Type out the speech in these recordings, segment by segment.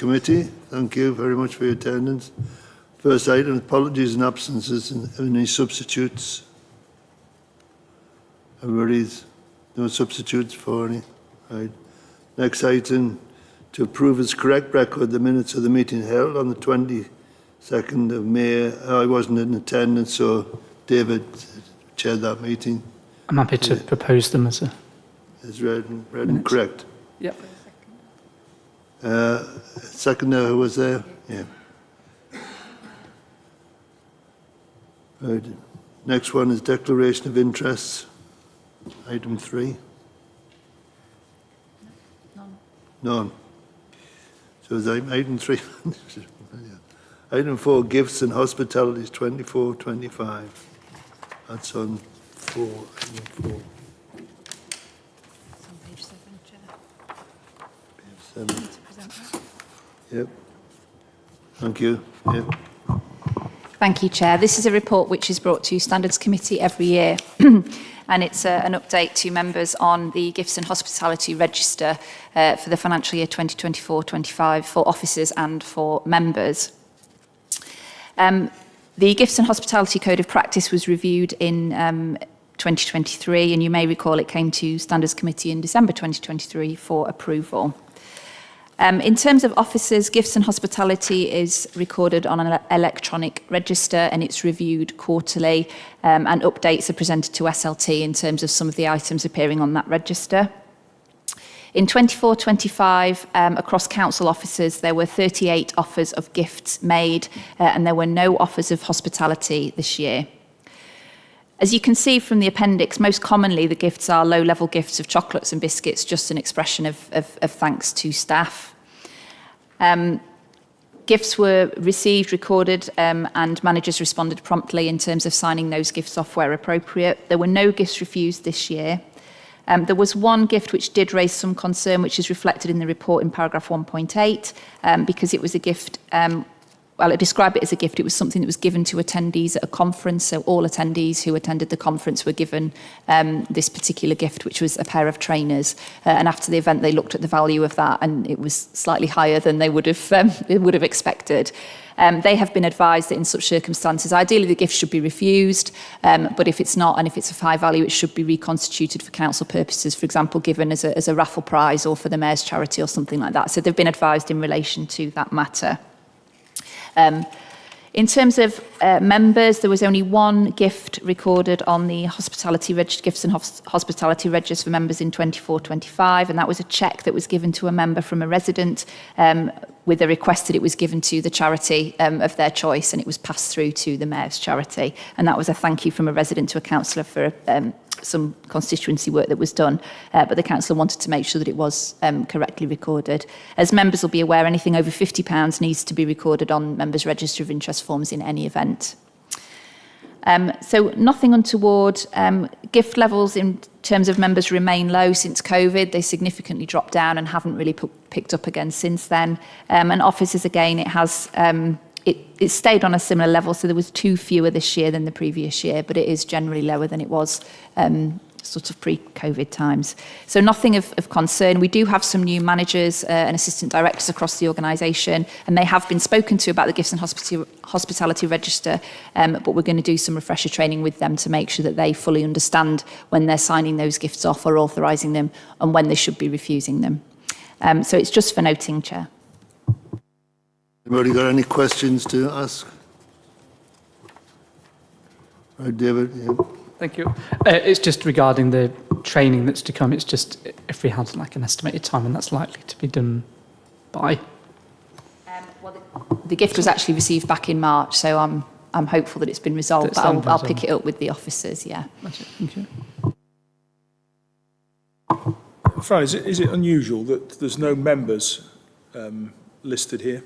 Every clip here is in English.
committee. Thank you very much for your attendance. First item, apologies and absences and any substitutes. Everybody's no substitutes for any. Right. Next item, to approve as correct record the minutes of the meeting held on the 22nd of May. I wasn't in attendance, so David chaired that meeting. I'm happy to propose them as a... Is read and correct. Yep. Seconder who was there? Yeah. Right. Next one is declaration of interests. Item 3. None. So is item 3. Item 4, gifts and hospitalities 24-25. That's on 4. Item 4. It's on page 7, Chair. Page 7. To present that. Yep. Thank you. Yep. Thank you, Chair. This is a report which is brought to Standards Committee every year. And it's an update to members on the Gifts and Hospitality Register for the financial year 2024-25 for officers and for members. The Gifts and Hospitality Code of Practice was reviewed in 2023, and you may recall it came to Standards Committee in December 2023 for approval. In terms of officers, gifts and hospitality is recorded on an electronic register and it's reviewed quarterly, and updates are presented to SLT in terms of some of the items appearing on that register. In 24-25, across council offices, there were 38 offers of gifts made, and there were no offers of hospitality this year. As you can see from the appendix, most commonly the gifts are low-level gifts of chocolates and biscuits, just an expression of thanks to staff. Gifts were received, recorded, and managers responded promptly in terms of signing those gifts off where appropriate. There were no gifts refused this year. There was one gift which did raise some concern, which is reflected in the report in paragraph 1.8, because it was a gift, well, I describe it as a gift. It was something that was given to attendees at a conference. So all attendees who attended the conference were given this particular gift, which was a pair of trainers. And after the event, they looked at the value of that, and it was slightly higher than they would have expected. They have been advised that in such circumstances, ideally the gift should be refused, but if it's not, and if it's of high value, it should be reconstituted for council purposes, for example, given as a raffle prize or for the Mayor's charity or something like that. So they've been advised in relation to that matter. In terms of members, there was only one gift recorded on the hospitality gifts and hospitality register for members in 24-25, and that was a cheque that was given to a member from a resident with a request that it was given to the charity of their choice, and it was passed through to the Mayor's charity. And that was a thank you from a resident to a councillor for some constituency work that was done, but the council wanted to make sure that it was correctly recorded. As members will be aware, anything over £50 needs to be recorded on members' register of interest forms in any event. So nothing untoward. Gift levels in terms of members remain low since COVID. They significantly dropped down and haven't really picked up again since then. And officers, again, it has it stayed on a similar level, so there was 2 fewer this year than the previous year, but it is generally lower than it was sort of pre-COVID times. So nothing of concern. We do have some new managers and assistant directors across the organisation, and they have been spoken to about the Gifts and Hospitality Register, but we're going to do some refresher training with them to make sure that they fully understand when they're signing those gifts off or authorising them and when they should be refusing them. So it's just for noting, Chair. Anybody got any questions to ask? Right, David. Yeah. Thank you. It's just regarding the training that's to come. It's just if we had like an estimated time when that's likely to be done by. Well, the gift was actually received back in March, so I'm hopeful that it's been resolved. But I'll pick it up with the officers. Yeah. That's it. Thank you. Fran, is it unusual that there's no members listed here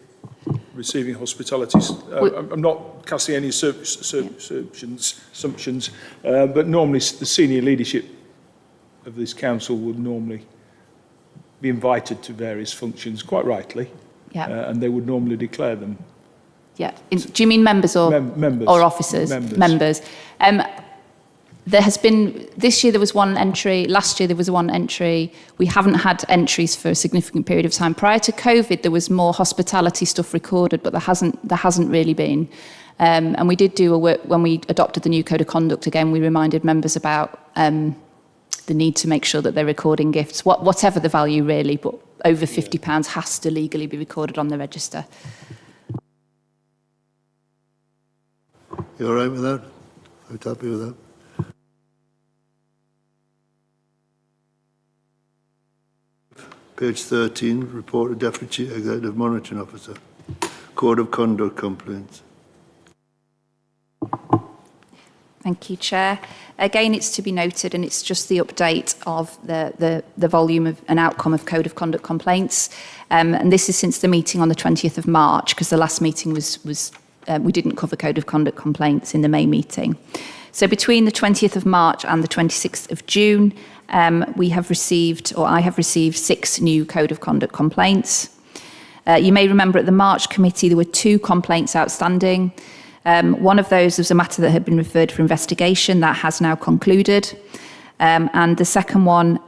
receiving hospitalities? I'm not casting any assumptions, but normally the senior leadership of this council would normally be invited to various functions, quite rightly, and they would normally declare them. Yeah. Do you mean members or members or officers? Members. There has been, this year there was one entry, last year there was one entry. We haven't had entries for a significant period of time. Prior to COVID, there was more hospitality stuff recorded, but there hasn't really been. And we did do a work, when we adopted the new Code of Conduct, again, we reminded members about the need to make sure that they're recording gifts, whatever the value really, but over £50 has to legally be recorded on the register. You all right with that? Are you happy with that? Page 13, report of Deputy Executive Monitoring Officer, Code of Conduct complaints. Thank you, Chair. Again, it's to be noted, and it's just the update of the volume of an outcome of Code of Conduct complaints. And this is since the meeting on the 20th of March, because the last meeting was we didn't cover Code of Conduct complaints in the May meeting. So between the 20th of March and the 26th of June, we have received, or I have received, 6 new Code of Conduct complaints. You may remember at the March committee there were 2 complaints outstanding. One of those was a matter that had been referred for investigation that has now concluded. And the second one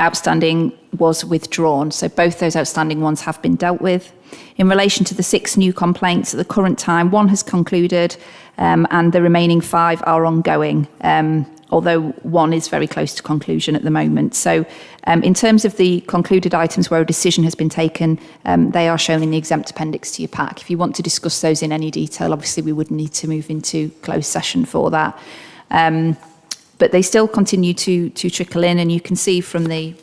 outstanding was withdrawn. So both those outstanding ones have been dealt with. In relation to the 6 new complaints at the current time, 1 has concluded and the remaining 5 are ongoing, although 1 is very close to conclusion at the moment. So in terms of the concluded items where a decision has been taken, they are shown in the exempt appendix to your pack. If you want to discuss those in any detail, obviously we would need to move into closed session for that. But they still continue to trickle in, and you can see from the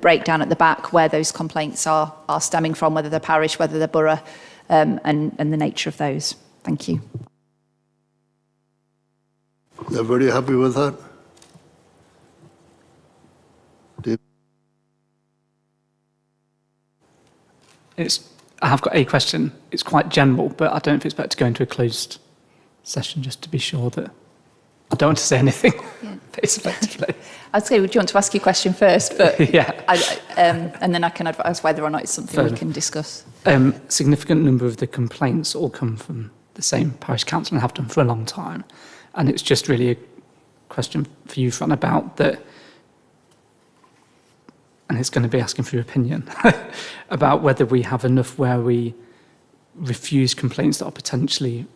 breakdown at the back where those complaints are stemming from, whether they're parish, whether they're borough, and the nature of those. Thank you. Is everybody happy with that? Dave? I have got a question. It's quite general, but I don't know if it's better to go into a closed session just to be sure that I don't want to say anything. Yeah. Effectively. I'd say, would you want to ask your question first? But yeah. And then I can advise whether or not it's something we can discuss. Significant number of the complaints all come from the same parish council and have done for a long time. And it's just really a question for you, Fran, about that, and it's going to be asking for your opinion, about whether we have enough where we refuse complaints that are potentially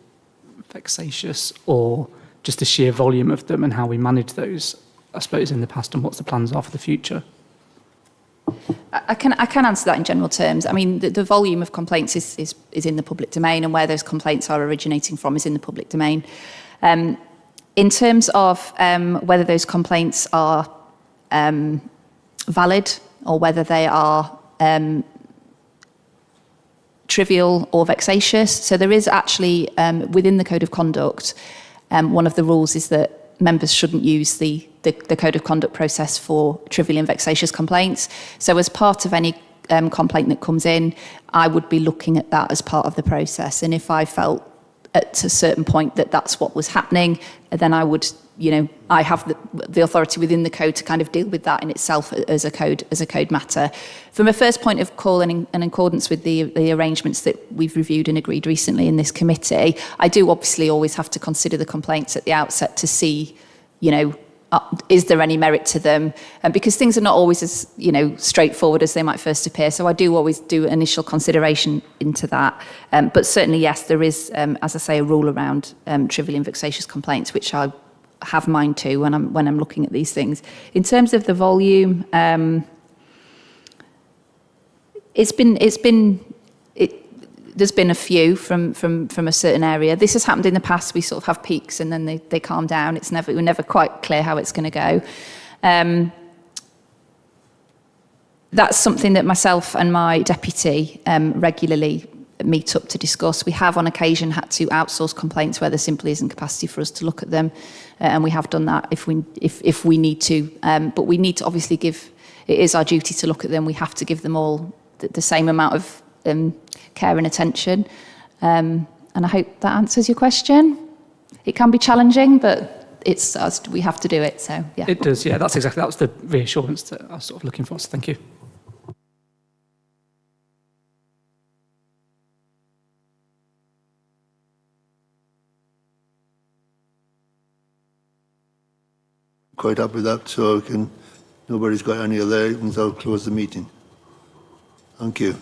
vexatious, or just the sheer volume of them and how we manage those, I suppose, in the past, and what's the plans are for the future. I can answer that in general terms. I mean, the volume of complaints is in the public domain, and where those complaints are originating from is in the public domain. In terms of whether those complaints are valid or whether they are trivial or vexatious, so there is actually, within the Code of Conduct, one of the rules is that members shouldn't use the Code of Conduct process for trivial and vexatious complaints. So as part of any complaint that comes in, I would be looking at that as part of the process. And if I felt at a certain point that that's what was happening, then I would, I have the authority within the code to kind of deal with that in itself as a code matter. From a first point of call and in accordance with the arrangements that we've reviewed and agreed recently in this committee, I do obviously always have to consider the complaints at the outset to see, is there any merit to them? Because things are not always as, straightforward as they might first appear. So I do always do initial consideration into that. But certainly, yes, there is, as I say, a rule around trivial and vexatious complaints, which I have mind to when I'm looking at these things. In terms of the volume, there's been a few from a certain area. This has happened in the past. We sort of have peaks and then they calm down. We're never quite clear how it's going to go. That's something that myself and my deputy regularly meet up to discuss. We have on occasion had to outsource complaints where there simply isn't capacity for us to look at them, and we have done that if we need to. But we need to obviously it is our duty to look at them. We have to give them all the same amount of care and attention. And I hope that answers your question. It can be challenging, but it's us, we have to do it, so yeah. It does, yeah, that was the reassurance that I was sort of looking for, so thank you. quite happy with that, so nobody's got any other items, I'll close the meeting. Thank you.